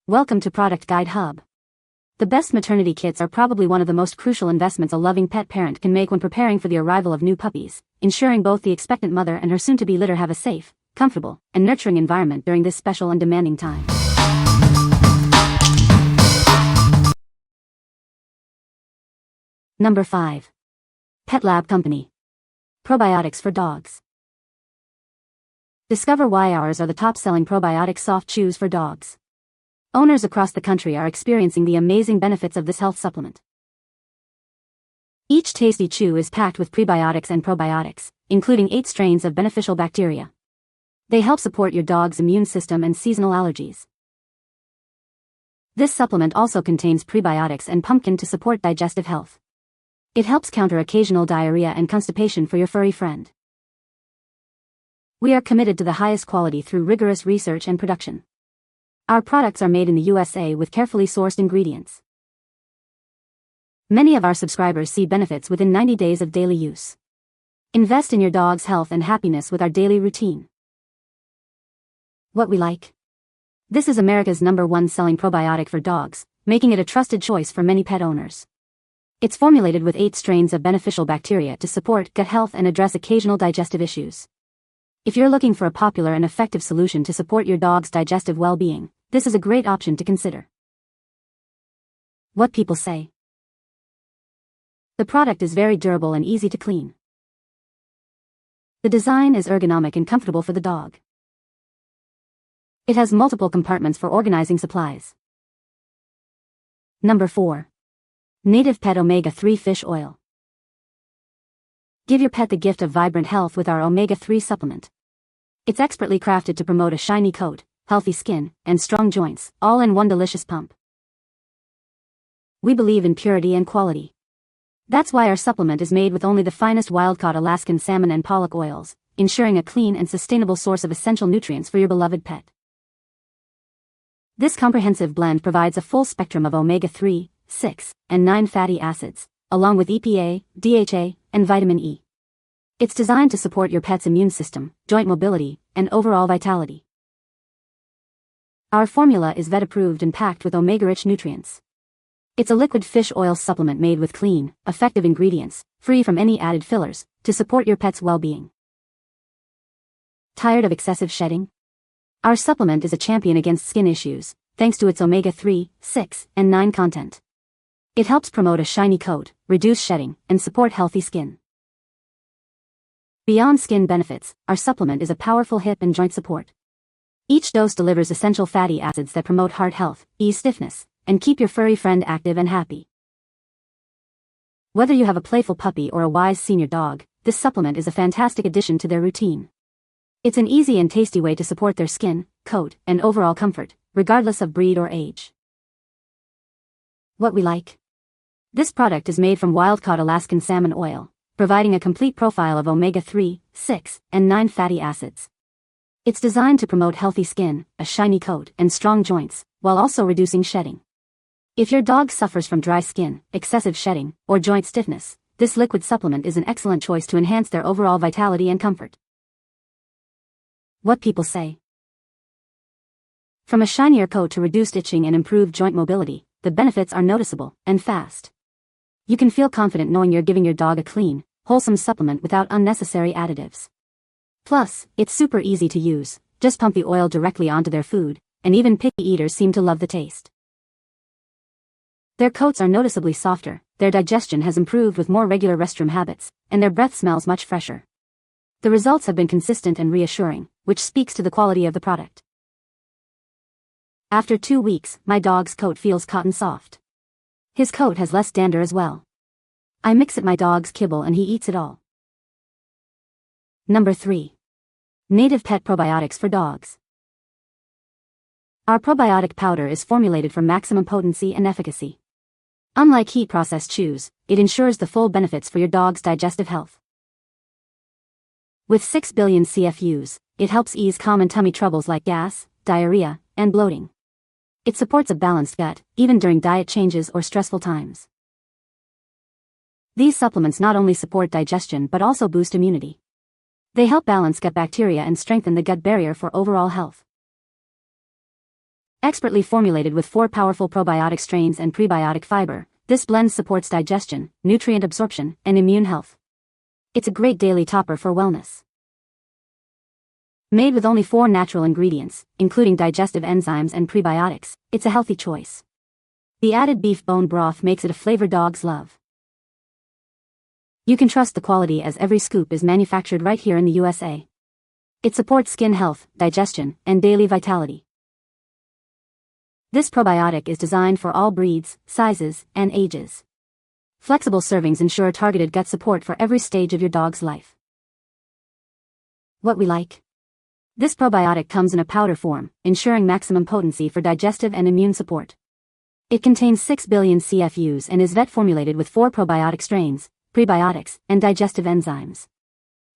Welcome to Product Guide Hub. The best maternity kits are probably one of the most crucial investments a loving pet parent can make when preparing for the arrival of new puppies, ensuring both the expectant mother and her soon-to-be litter have a safe, comfortable, and nurturing environment during this special and demanding time. Number 5. PetLab Company. Probiotics for dogs. Discover why ours are the top-selling probiotic soft chews for dogs. Owners across the country are experiencing the amazing benefits of this health supplement. Each tasty chew is packed with prebiotics and probiotics, including 8 strains of beneficial bacteria. They help support your dog's immune system and seasonal allergies. This supplement also contains prebiotics and pumpkin to support digestive health. It helps counter occasional diarrhea and constipation for your furry friend. We are committed to the highest quality through rigorous research and production. Our products are made in the USA with carefully sourced ingredients. Many of our subscribers see benefits within 90 days of daily use. Invest in your dog's health and happiness with our daily routine. What we like. This is America's #1 selling probiotic for dogs, making it a trusted choice for many pet owners. It's formulated with 8 strains of beneficial bacteria to support gut health and address occasional digestive issues. If you're looking for a popular and effective solution to support your dog's digestive well-being, this is a great option to consider. What people say. The product is very durable and easy to clean. The design is ergonomic and comfortable for the dog. It has multiple compartments for organizing supplies. Number 4. Native Pet Omega-3 Fish Oil. Give your pet the gift of vibrant health with our omega-3 supplement. It's expertly crafted to promote a shiny coat, healthy skin, and strong joints, all in one delicious pump. We believe in purity and quality. That's why our supplement is made with only the finest wild-caught Alaskan salmon and pollock oils, ensuring a clean and sustainable source of essential nutrients for your beloved pet. This comprehensive blend provides a full spectrum of omega-3, 6, and 9 fatty acids, along with EPA, DHA, and vitamin E. It's designed to support your pet's immune system, joint mobility, and overall vitality. Our formula is vet-approved and packed with omega-rich nutrients. It's a liquid fish oil supplement made with clean, effective ingredients, free from any added fillers, to support your pet's well-being. Tired of excessive shedding? Our supplement is a champion against skin issues, thanks to its omega-3, 6, and 9 content. It helps promote a shiny coat, reduce shedding, and support healthy skin. Beyond skin benefits, our supplement is a powerful hip and joint support. Each dose delivers essential fatty acids that promote heart health, ease stiffness, and keep your furry friend active and happy. Whether you have a playful puppy or a wise senior dog, this supplement is a fantastic addition to their routine. It's an easy and tasty way to support their skin, coat, and overall comfort, regardless of breed or age. What we like. This product is made from wild-caught Alaskan salmon oil, providing a complete profile of omega-3, 6, and 9 fatty acids. It's designed to promote healthy skin, a shiny coat, and strong joints, while also reducing shedding. If your dog suffers from dry skin, excessive shedding, or joint stiffness, this liquid supplement is an excellent choice to enhance their overall vitality and comfort. What people say. From a shinier coat to reduced itching and improved joint mobility, the benefits are noticeable and fast. You can feel confident knowing you're giving your dog a clean, wholesome supplement without unnecessary additives. Plus, it's super easy to use, just pump the oil directly onto their food, and even picky eaters seem to love the taste. Their coats are noticeably softer, their digestion has improved with more regular restroom habits, and their breath smells much fresher. The results have been consistent and reassuring, which speaks to the quality of the product. After 2 weeks, my dog's coat feels cotton soft. His coat has less dander as well. I mix it my dog's kibble and he eats it all. Number 3. Native Pet Probiotics for Dogs. Our probiotic powder is formulated for maximum potency and efficacy. Unlike heat-processed chews, it ensures the full benefits for your dog's digestive health. With 6 billion CFUs, it helps ease common tummy troubles like gas, diarrhea, and bloating. It supports a balanced gut, even during diet changes or stressful times. These supplements not only support digestion but also boost immunity. They help balance gut bacteria and strengthen the gut barrier for overall health. Expertly formulated with 4 powerful probiotic strains and prebiotic fiber, this blend supports digestion, nutrient absorption, and immune health. It's a great daily topper for wellness. Made with only 4 natural ingredients, including digestive enzymes and prebiotics, it's a healthy choice. The added beef bone broth makes it a flavor dogs love. You can trust the quality as every scoop is manufactured right here in the USA. It supports skin health, digestion, and daily vitality. This probiotic is designed for all breeds, sizes, and ages. Flexible servings ensure targeted gut support for every stage of your dog's life. What we like. This probiotic comes in a powder form, ensuring maximum potency for digestive and immune support. It contains 6 billion CFUs and is vet-formulated with 4 probiotic strains, prebiotics, and digestive enzymes.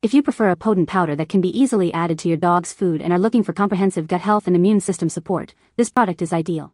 If you prefer a potent powder that can be easily added to your dog's food and are looking for comprehensive gut health and immune system support, this product is ideal.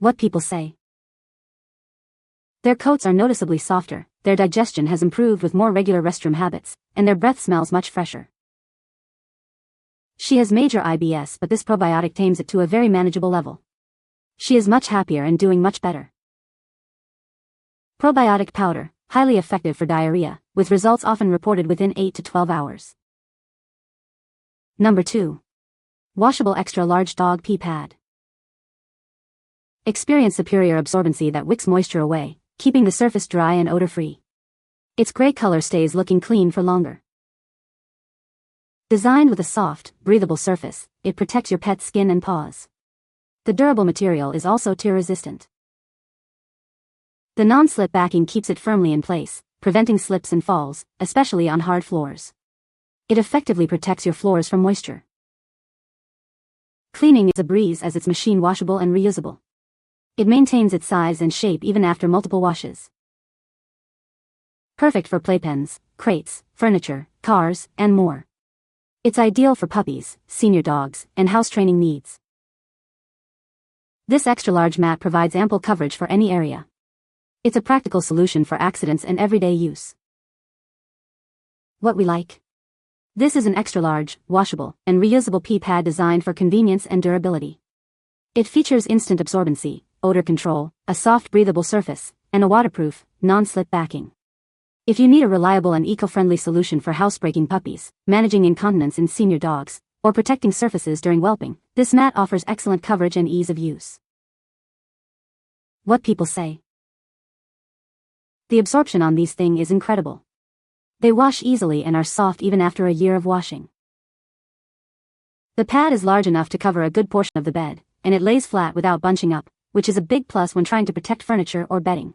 What people say. Their coats are noticeably softer, their digestion has improved with more regular restroom habits, and their breath smells much fresher. She has major IBS, but this probiotic tames it to a very manageable level. She is much happier and doing much better. Probiotic powder, highly effective for diarrhea, with results often reported within 8 to 12 hours. Number 2. Washable Extra Large Dog Pee Pad. Experience superior absorbency that wicks moisture away, keeping the surface dry and odor-free. Its gray color stays looking clean for longer. Designed with a soft, breathable surface, it protects your pet's skin and paws. The durable material is also tear-resistant. The non-slip backing keeps it firmly in place, preventing slips and falls, especially on hard floors. It effectively protects your floors from moisture. Cleaning is a breeze as it's machine washable and reusable. It maintains its size and shape even after multiple washes. Perfect for playpens, crates, furniture, cars, and more. It's ideal for puppies, senior dogs, and house training needs. This extra-large mat provides ample coverage for any area. It's a practical solution for accidents and everyday use. What we like. This is an extra-large, washable, and reusable pee pad designed for convenience and durability. It features instant absorbency, odor control, a soft breathable surface, and a waterproof, non-slip backing. If you need a reliable and eco-friendly solution for housebreaking puppies, managing incontinence in senior dogs, or protecting surfaces during whelping, this mat offers excellent coverage and ease of use. What people say. The absorption on these things is incredible. They wash easily and are soft even after a year of washing. The pad is large enough to cover a good portion of the bed, and it lays flat without bunching up, which is a big plus when trying to protect furniture or bedding.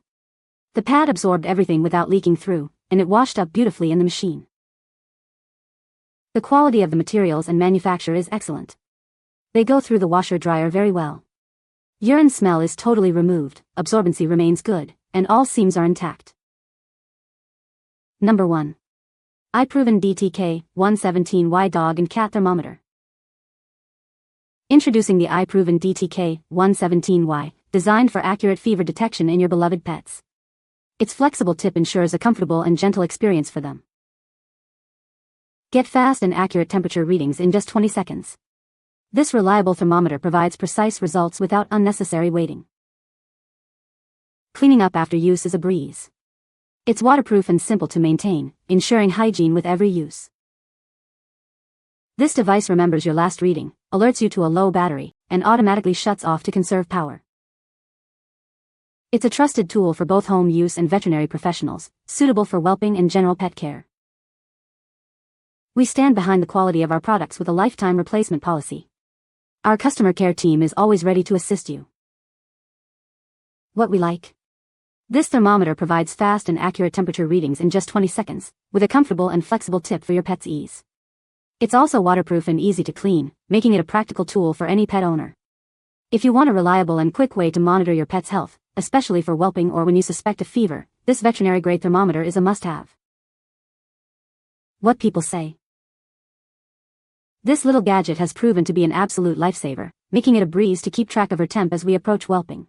The pad absorbed everything without leaking through, and it washed up beautifully in the machine. The quality of the materials and manufacture is excellent. They go through the washer-dryer very well. Urine smell is totally removed, absorbency remains good, and all seams are intact. Number 1. iProven DTK-117Y Dog and Cat Thermometer. Introducing the iProven DTK-117Y, designed for accurate fever detection in your beloved pets. Its flexible tip ensures a comfortable and gentle experience for them. Get fast and accurate temperature readings in just 20 seconds. This reliable thermometer provides precise results without unnecessary waiting. Cleaning up after use is a breeze. It's waterproof and simple to maintain, ensuring hygiene with every use. This device remembers your last reading, alerts you to a low battery, and automatically shuts off to conserve power. It's a trusted tool for both home use and veterinary professionals, suitable for whelping and general pet care. We stand behind the quality of our products with a lifetime replacement policy. Our customer care team is always ready to assist you. What we like. This thermometer provides fast and accurate temperature readings in just 20 seconds, with a comfortable and flexible tip for your pet's ease. It's also waterproof and easy to clean, making it a practical tool for any pet owner. If you want a reliable and quick way to monitor your pet's health, especially for whelping or when you suspect a fever, this veterinary-grade thermometer is a must-have. What people say. This little gadget has proven to be an absolute lifesaver, making it a breeze to keep track of her temp as we approach whelping.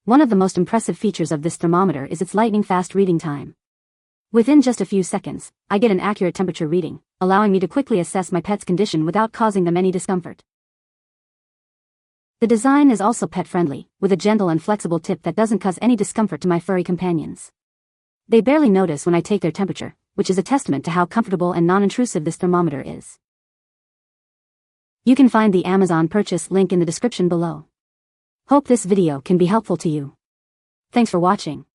One of the most impressive features of this thermometer is its lightning-fast reading time. Within just a few seconds, I get an accurate temperature reading, allowing me to quickly assess my pet's condition without causing them any discomfort. The design is also pet-friendly, with a gentle and flexible tip that doesn't cause any discomfort to my furry companions. They barely notice when I take their temperature, which is a testament to how comfortable and non-intrusive this thermometer is. You can find the Amazon purchase link in the description below. Hope this video can be helpful to you. Thanks for watching.